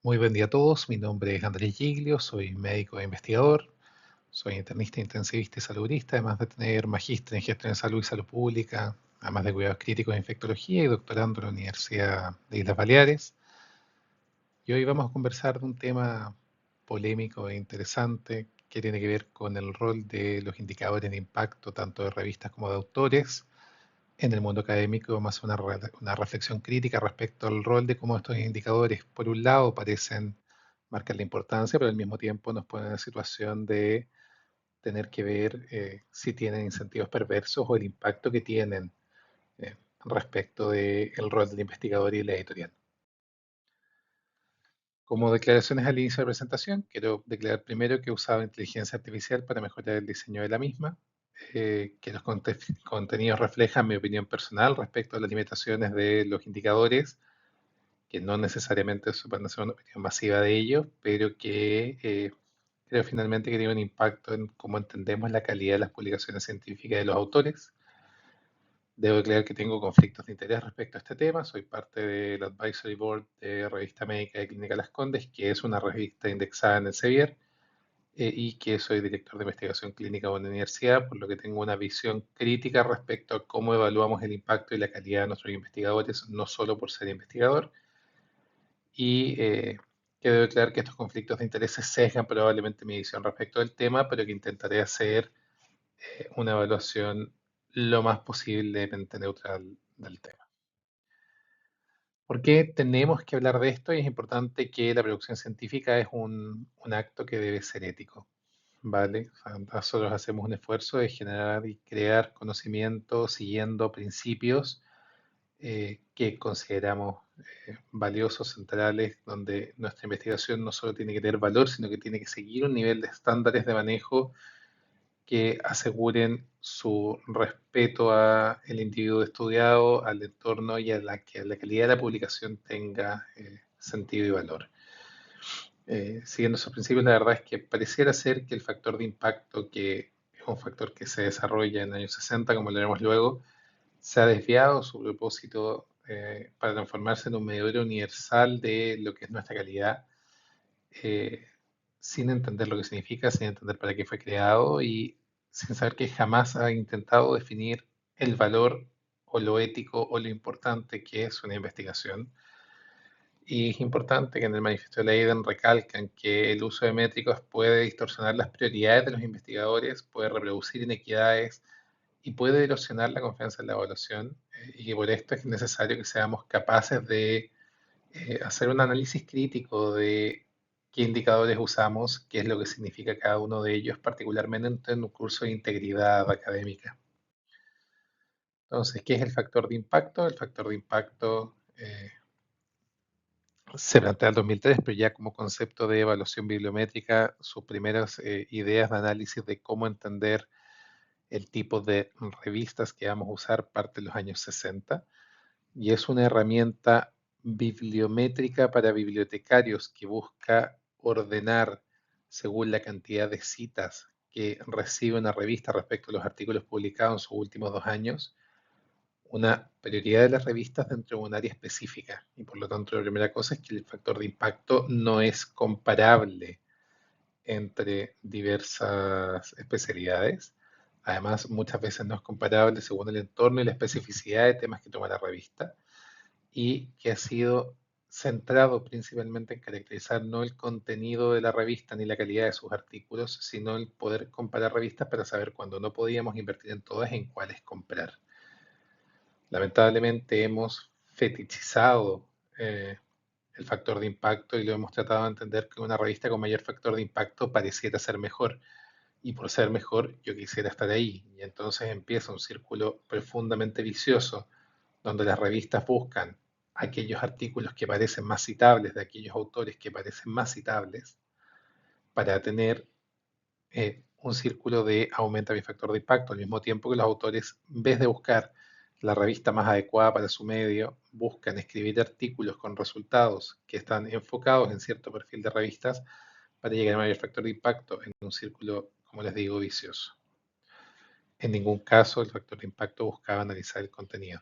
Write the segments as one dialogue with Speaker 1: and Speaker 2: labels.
Speaker 1: Muy buen día a todos. Mi nombre es Andrés Giglio, soy médico e investigador, soy internista, intensivista y saludista, además de tener magíster en gestión de salud y salud pública, además de cuidados críticos en infectología y doctorando en la Universidad de Islas Baleares. Y hoy vamos a conversar de un tema polémico e interesante que tiene que ver con el rol de los indicadores de impacto, tanto de revistas como de autores, en el mundo académico. Vamos a hacer una reflexión crítica respecto al rol de cómo estos indicadores, por un lado, parecen marcar la importancia, pero al mismo tiempo nos ponen en la situación de tener que ver si tienen incentivos perversos o el impacto que tienen respecto del rol del investigador y la editorial. Como declaraciones al inicio de la presentación, quiero declarar primero que he usado inteligencia artificial para mejorar el diseño de la misma, que los contenidos reflejan mi opinión personal respecto a las limitaciones de los indicadores, que no necesariamente van a ser una opinión masiva de ellos, pero que creo finalmente que tiene un impacto en cómo entendemos la calidad de las publicaciones científicas de los autores. Debo declarar que tengo conflictos de interés respecto a este tema. Soy parte del Advisory Board de Revista Médica de Clínica Las Condes, que es una revista indexada en el Sevier, y que soy director de investigación clínica en la universidad, por lo que tengo una visión crítica respecto a cómo evaluamos el impacto y la calidad de nuestros investigadores, no solo por ser investigador. Y que debo declarar que estos conflictos de intereses sesgan probablemente mi visión respecto del tema, pero que intentaré hacer una evaluación lo más posiblemente neutral del tema. ¿Por qué tenemos que hablar de esto? Y es importante que la producción científica es un acto que debe ser ético, ¿vale? O sea, nosotros hacemos un esfuerzo de generar y crear conocimiento siguiendo principios que consideramos valiosos, centrales, donde nuestra investigación no solo tiene que tener valor, sino que tiene que seguir un nivel de estándares de manejo que aseguren su respeto al individuo estudiado, al entorno y a que la calidad de la publicación tenga sentido y valor. Siguiendo esos principios, la verdad es que pareciera ser que el factor de impacto, que es un factor que se desarrolla en los años 60, como lo veremos luego, se ha desviado su propósito para transformarse en un medidor universal de lo que es nuestra calidad, eh, sin entender lo que significa, sin entender para qué fue creado y sin saber que jamás ha intentado definir el valor o lo ético o lo importante que es una investigación. Y es importante que en el manifiesto de Leiden recalcan que el uso de métricos puede distorsionar las prioridades de los investigadores, puede reproducir inequidades y puede erosionar la confianza en la evaluación, y que por esto es necesario que seamos capaces de hacer un análisis crítico de qué indicadores usamos, qué es lo que significa cada uno de ellos, particularmente en un curso de integridad académica. Entonces, ¿qué es el factor de impacto? El factor de impacto se plantea en el 2003, pero ya como concepto de evaluación bibliométrica, sus primeras ideas de análisis de cómo entender el tipo de revistas que vamos a usar parte de los años 60, y es una herramienta bibliométrica para bibliotecarios que busca ordenar según la cantidad de citas que recibe una revista respecto a los artículos publicados en sus últimos 2 años, una prioridad de las revistas dentro de un área específica. Y por lo tanto, la primera cosa es que el factor de impacto no es comparable entre diversas especialidades. Además, muchas veces no es comparable según el entorno y la especificidad de temas que toma la revista, y que ha sido centrado principalmente en caracterizar no el contenido de la revista ni la calidad de sus artículos, sino el poder comparar revistas para saber cuando no podíamos invertir en todas, en cuáles comprar. Lamentablemente hemos fetichizado el factor de impacto y lo hemos tratado de entender que una revista con mayor factor de impacto pareciera ser mejor. Y por ser mejor, yo quisiera estar ahí. Y entonces empieza un círculo profundamente vicioso, donde las revistas buscan aquellos artículos que parecen más citables, de aquellos autores que parecen más citables, para tener un círculo de aumenta mi factor de impacto, al mismo tiempo que los autores, en vez de buscar la revista más adecuada para su medio, buscan escribir artículos con resultados que están enfocados en cierto perfil de revistas para llegar a mayor factor de impacto en un círculo, como les digo, vicioso. En ningún caso el factor de impacto buscaba analizar el contenido.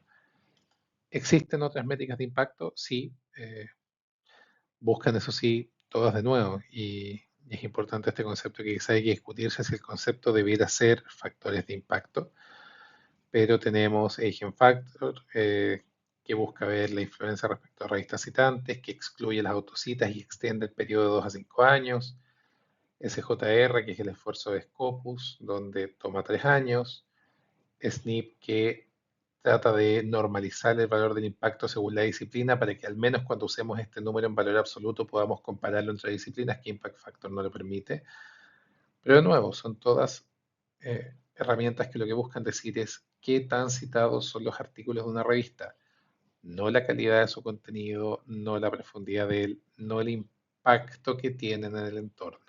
Speaker 1: ¿Existen otras métricas de impacto? Sí. buscan, eso sí, todas de nuevo. Y es importante este concepto que quizá hay que discutirse si el concepto debiera ser factores de impacto, pero tenemos Agent Factor, que busca ver la influencia respecto a revistas citantes, que excluye las autocitas y extiende el periodo de 2 a 5 años. SJR, que es el esfuerzo de Scopus, donde toma 3 años. SNP, que trata de normalizar el valor del impacto según la disciplina para que al menos cuando usemos este número en valor absoluto podamos compararlo entre disciplinas, que Impact Factor no lo permite. Pero de nuevo, son todas herramientas que lo que buscan decir es qué tan citados son los artículos de una revista, no la calidad de su contenido, no la profundidad de él, no el impacto que tienen en el entorno.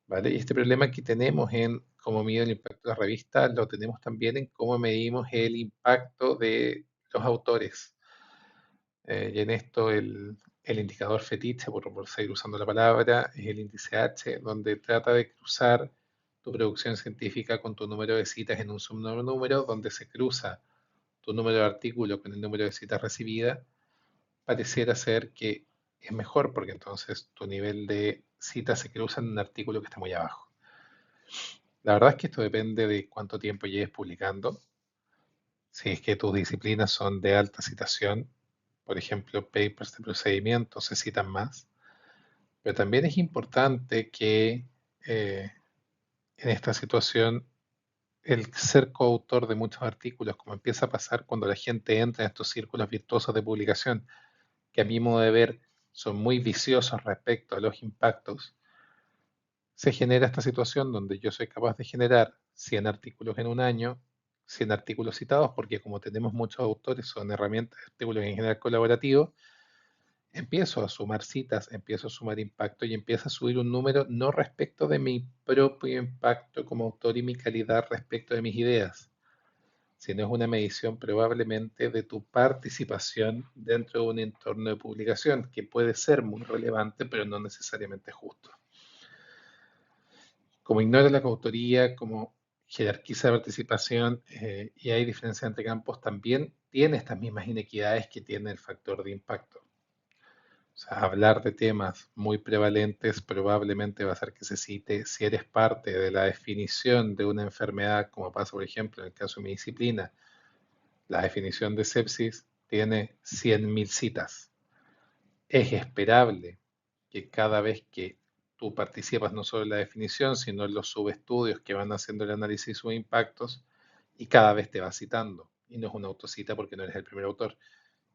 Speaker 1: ¿Vale? Y este problema que tenemos en cómo mide el impacto de la revista, lo tenemos también en cómo medimos el impacto de los autores. Y en esto el indicador fetiche, por seguir usando la palabra, es el índice H, donde trata de cruzar tu producción científica con tu número de citas en un subnúmero, donde se cruza tu número de artículos con el número de citas recibidas. Pareciera ser que es mejor, porque entonces tu nivel de citas se cruza en un artículo que está muy abajo. La verdad es que esto depende de cuánto tiempo lleves publicando. Si es que tus disciplinas son de alta citación, por ejemplo, papers de procedimiento se citan más. Pero también es importante que eh, en esta situación el ser coautor de muchos artículos, como empieza a pasar cuando la gente entra en estos círculos virtuosos de publicación, que a mi modo de ver son muy viciosos respecto a los impactos, se genera esta situación donde yo soy capaz de generar 100 artículos en un año, 100 artículos citados, porque como tenemos muchos autores, son herramientas, artículos en general colaborativos, empiezo a sumar citas, empiezo a sumar impacto y empiezo a subir un número no respecto de mi propio impacto como autor y mi calidad respecto de mis ideas, sino es una medición probablemente de tu participación dentro de un entorno de publicación que puede ser muy relevante, pero no necesariamente justo. Como ignora la coautoría, como jerarquiza la participación y hay diferencia entre campos, también tiene estas mismas inequidades que tiene el factor de impacto. O sea, hablar de temas muy prevalentes probablemente va a hacer que se cite si eres parte de la definición de una enfermedad, como pasa, por ejemplo, en el caso de mi disciplina. La definición de sepsis tiene 100.000 citas. Es esperable que cada vez que tú participas no solo en la definición, sino en los subestudios que van haciendo el análisis de sus impactos, y cada vez te va citando. Y no es una autocita porque no eres el primer autor.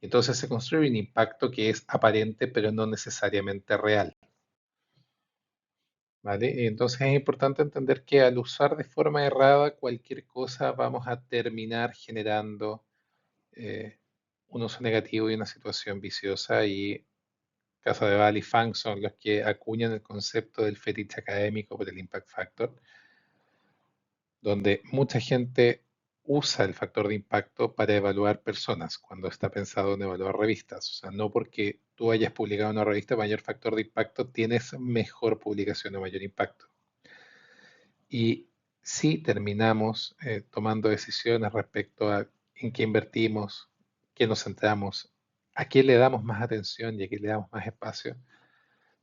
Speaker 1: Entonces se construye un impacto que es aparente, pero no necesariamente real. ¿Vale? Y entonces es importante entender que al usar de forma errada cualquier cosa, vamos a terminar generando un uso negativo y una situación viciosa. Y Casa de Val y Fang son los que acuñan el concepto del fetiche académico por el impact factor, donde mucha gente usa el factor de impacto para evaluar personas cuando está pensado en evaluar revistas. O sea, no porque tú hayas publicado una revista mayor factor de impacto, tienes mejor publicación o mayor impacto. Y si terminamos tomando decisiones respecto a en qué invertimos, qué nos centramos, a qué le damos más atención y a qué le damos más espacio,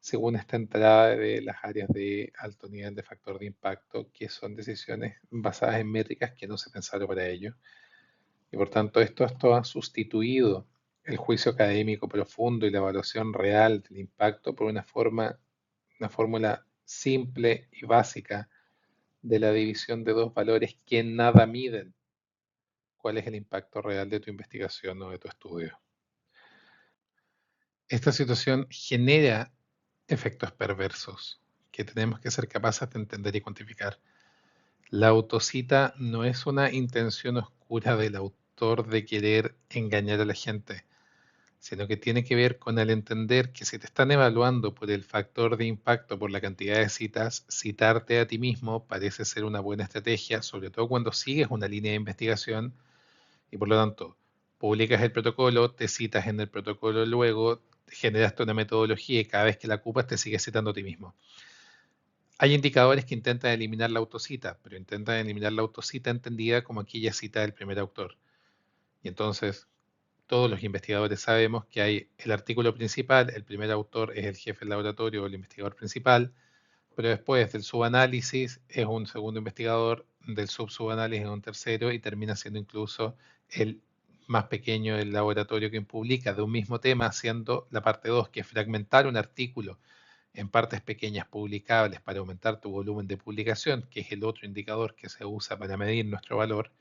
Speaker 1: según esta entrada de las áreas de alto nivel de factor de impacto, que son decisiones basadas en métricas que no se pensaron para ello. Y por tanto, esto ha sustituido el juicio académico profundo y la evaluación real del impacto por una fórmula simple y básica de la división de dos valores que nada miden cuál es el impacto real de tu investigación o de tu estudio. Esta situación genera efectos perversos que tenemos que ser capaces de entender y cuantificar. La autocita no es una intención oscura del autor de querer engañar a la gente, sino que tiene que ver con el entender que si te están evaluando por el factor de impacto, por la cantidad de citas, citarte a ti mismo parece ser una buena estrategia, sobre todo cuando sigues una línea de investigación y por lo tanto publicas el protocolo, te citas en el protocolo luego, generaste una metodología y cada vez que la ocupas te sigues citando a ti mismo. Hay indicadores que intentan eliminar la autocita, pero intentan eliminar la autocita entendida como aquella cita del primer autor. Y entonces todos los investigadores sabemos que hay el artículo principal, el primer autor es el jefe del laboratorio o el investigador principal, pero después del subanálisis es un segundo investigador, del subanálisis es un tercero y termina siendo incluso el más pequeño del laboratorio que publica de un mismo tema, haciendo la parte 2, que es fragmentar un artículo en partes pequeñas publicables para aumentar tu volumen de publicación, que es el otro indicador que se usa para medir nuestro valor.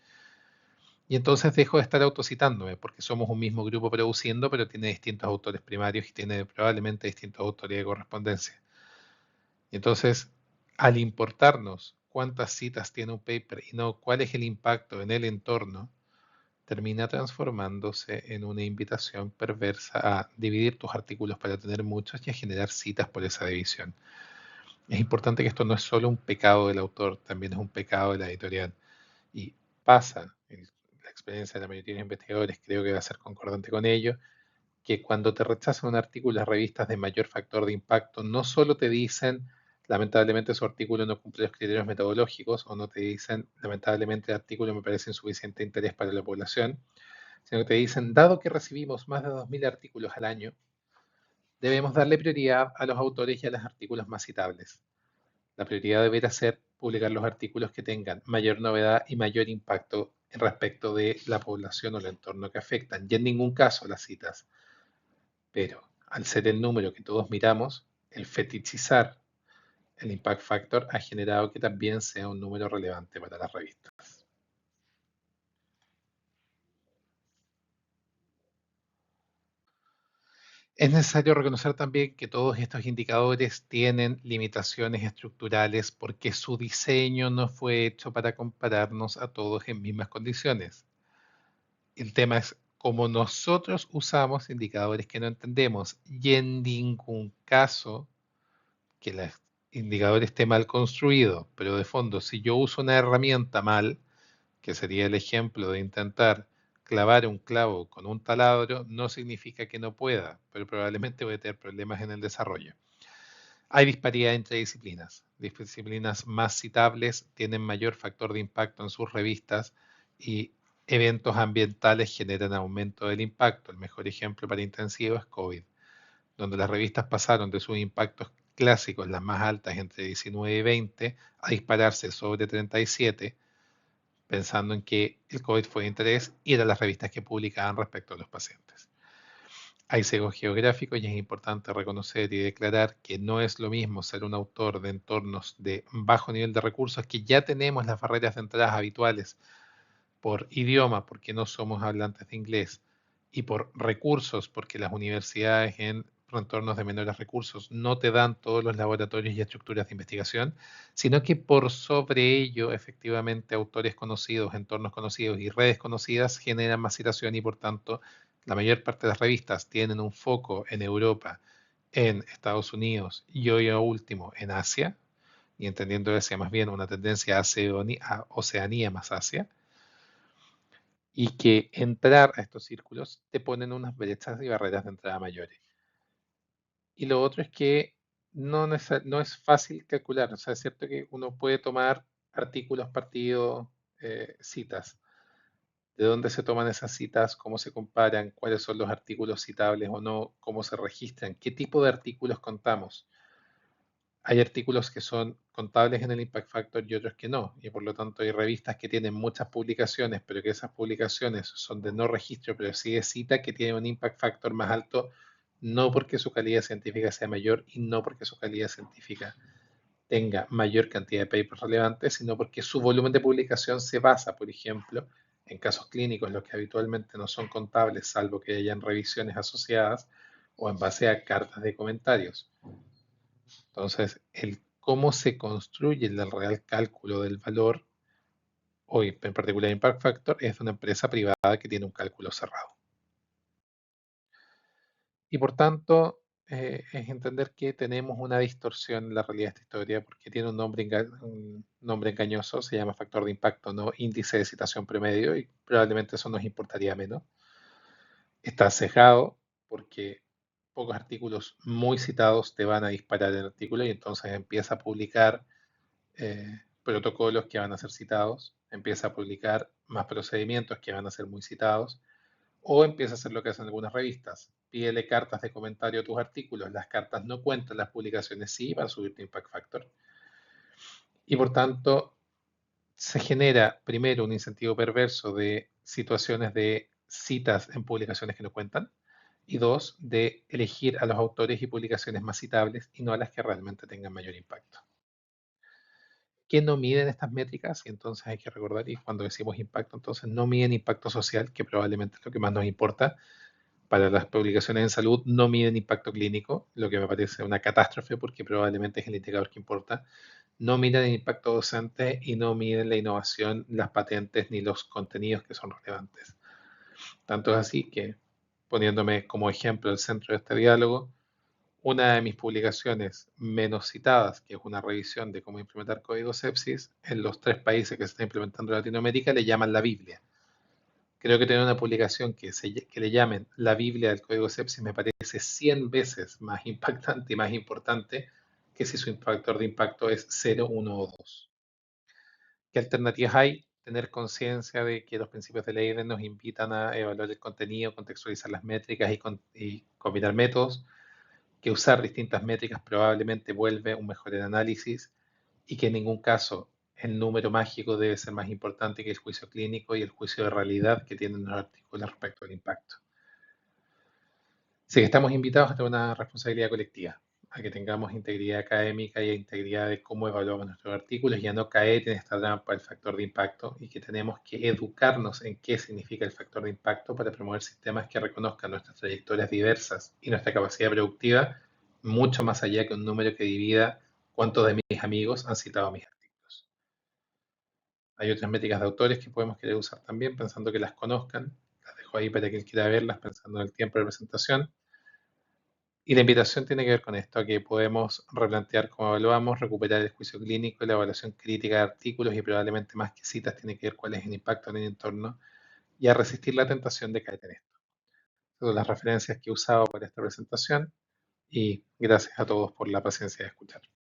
Speaker 1: Y entonces dejo de estar autocitándome, porque somos un mismo grupo produciendo, pero tiene distintos autores primarios y tiene probablemente distintos autores de correspondencia. Y entonces, al importarnos cuántas citas tiene un paper y no cuál es el impacto en el entorno, termina transformándose en una invitación perversa a dividir tus artículos para tener muchos y a generar citas por esa división. Es importante que esto no es solo un pecado del autor, también es un pecado de la editorial. Y pasa, la experiencia de la mayoría de los investigadores creo que va a ser concordante con ello, que cuando te rechazan un artículo las revistas de mayor factor de impacto, no solo te dicen, lamentablemente su artículo no cumple los criterios metodológicos, o no te dicen, lamentablemente el artículo me parece insuficiente interés para la población, sino que te dicen, dado que recibimos más de 2.000 artículos al año, debemos darle prioridad a los autores y a los artículos más citables. La prioridad deberá ser publicar los artículos que tengan mayor novedad y mayor impacto respecto de la población o el entorno que afectan, y en ningún caso las citas. Pero al ser el número que todos miramos, el fetichizar el impact factor ha generado que también sea un número relevante para las revistas. Es necesario reconocer también que todos estos indicadores tienen limitaciones estructurales porque su diseño no fue hecho para compararnos a todos en mismas condiciones. El tema es cómo nosotros usamos indicadores que no entendemos y en ningún caso que el indicador esté mal construido, pero de fondo, si yo uso una herramienta mal, que sería el ejemplo de intentar clavar un clavo con un taladro, no significa que no pueda, pero probablemente voy a tener problemas en el desarrollo. Hay disparidad entre disciplinas. Disciplinas más citables tienen mayor factor de impacto en sus revistas y eventos ambientales generan aumento del impacto. El mejor ejemplo para intensivo es COVID, donde las revistas pasaron de sus impactos clásicos, las más altas entre 19 y 20, a dispararse sobre 37, pensando en que el COVID fue de interés y eran las revistas que publicaban respecto a los pacientes. Hay sesgos geográficos y es importante reconocer y declarar que no es lo mismo ser un autor de entornos de bajo nivel de recursos, que ya tenemos las barreras de entradas habituales por idioma, porque no somos hablantes de inglés, y por recursos, porque las universidades en entornos de menores recursos no te dan todos los laboratorios y estructuras de investigación, sino que por sobre ello, efectivamente, autores conocidos, entornos conocidos y redes conocidas generan más citación y por tanto la mayor parte de las revistas tienen un foco en Europa, en Estados Unidos y hoy a último en Asia, y entendiendo Asia más bien una tendencia a Oceanía más Asia, y que entrar a estos círculos te ponen unas brechas y barreras de entrada mayores. Y lo otro es que no es fácil calcular, o sea, es cierto que uno puede tomar artículos, partidos, citas. ¿De dónde se toman esas citas? ¿Cómo se comparan? ¿Cuáles son los artículos citables o no? ¿Cómo se registran? ¿Qué tipo de artículos contamos? Hay artículos que son contables en el Impact Factor y otros que no, y por lo tanto hay revistas que tienen muchas publicaciones, pero que esas publicaciones son de no registro, pero sí de cita, que tienen un Impact Factor más alto, no porque su calidad científica sea mayor y no porque su calidad científica tenga mayor cantidad de papers relevantes, sino porque su volumen de publicación se basa, por ejemplo, en casos clínicos, los que habitualmente no son contables, salvo que hayan revisiones asociadas, o en base a cartas de comentarios. Entonces, el cómo se construye el real cálculo del valor, hoy en particular Impact Factor, es de una empresa privada que tiene un cálculo cerrado. Y por tanto, es entender que tenemos una distorsión en la realidad de esta historia porque tiene un nombre engañoso, se llama factor de impacto, no índice de citación promedio, y probablemente eso nos importaría menos. Está sesgado porque pocos artículos muy citados te van a disparar el artículo y entonces empieza a publicar protocolos que van a ser citados, empieza a publicar más procedimientos que van a ser muy citados, O empieza a hacer lo que hacen algunas revistas. Pídele cartas de comentario a tus artículos. Las cartas no cuentan, las publicaciones sí, para subir tu impact factor. Y por tanto, se genera primero un incentivo perverso de situaciones de citas en publicaciones que no cuentan. Y dos, de elegir a los autores y publicaciones más citables y no a las que realmente tengan mayor impacto. ¿Qué no miden estas métricas? Y entonces hay que recordar, y cuando decimos impacto, entonces no miden impacto social, que probablemente es lo que más nos importa. Para las publicaciones en salud no miden impacto clínico, lo que me parece una catástrofe porque probablemente es el indicador que importa. No miden el impacto docente y no miden la innovación, las patentes ni los contenidos que son relevantes. Tanto es así que, poniéndome como ejemplo el centro de este diálogo, una de mis publicaciones menos citadas, que es una revisión de cómo implementar código sepsis, en los 3 países que se está implementando en Latinoamérica le llaman la Biblia. Creo que tener una publicación que le llamen la Biblia del código sepsis me parece 100 veces más impactante y más importante que si su factor de impacto es 0, 1 o 2. ¿Qué alternativas hay? Tener conciencia de que los principios de Leiden nos invitan a evaluar el contenido, contextualizar las métricas y combinar métodos, que usar distintas métricas probablemente vuelve un mejor análisis y que en ningún caso el número mágico debe ser más importante que el juicio clínico y el juicio de realidad que tienen los artículos respecto al impacto. Sí, estamos invitados a tener una responsabilidad colectiva, a que tengamos integridad académica y integridad de cómo evaluamos nuestros artículos y a no caer en esta trampa del factor de impacto y que tenemos que educarnos en qué significa el factor de impacto para promover sistemas que reconozcan nuestras trayectorias diversas y nuestra capacidad productiva mucho más allá que un número que divida cuántos de mis amigos han citado mis artículos. Hay otras métricas de autores que podemos querer usar también pensando que las conozcan. Las dejo ahí para quien quiera verlas pensando en el tiempo de presentación. Y la invitación tiene que ver con esto, a que podemos replantear cómo evaluamos, recuperar el juicio clínico, la evaluación crítica de artículos y probablemente más que citas tiene que ver cuál es el impacto en el entorno y a resistir la tentación de caer en esto. Estas son las referencias que he usado para esta presentación y gracias a todos por la paciencia de escuchar.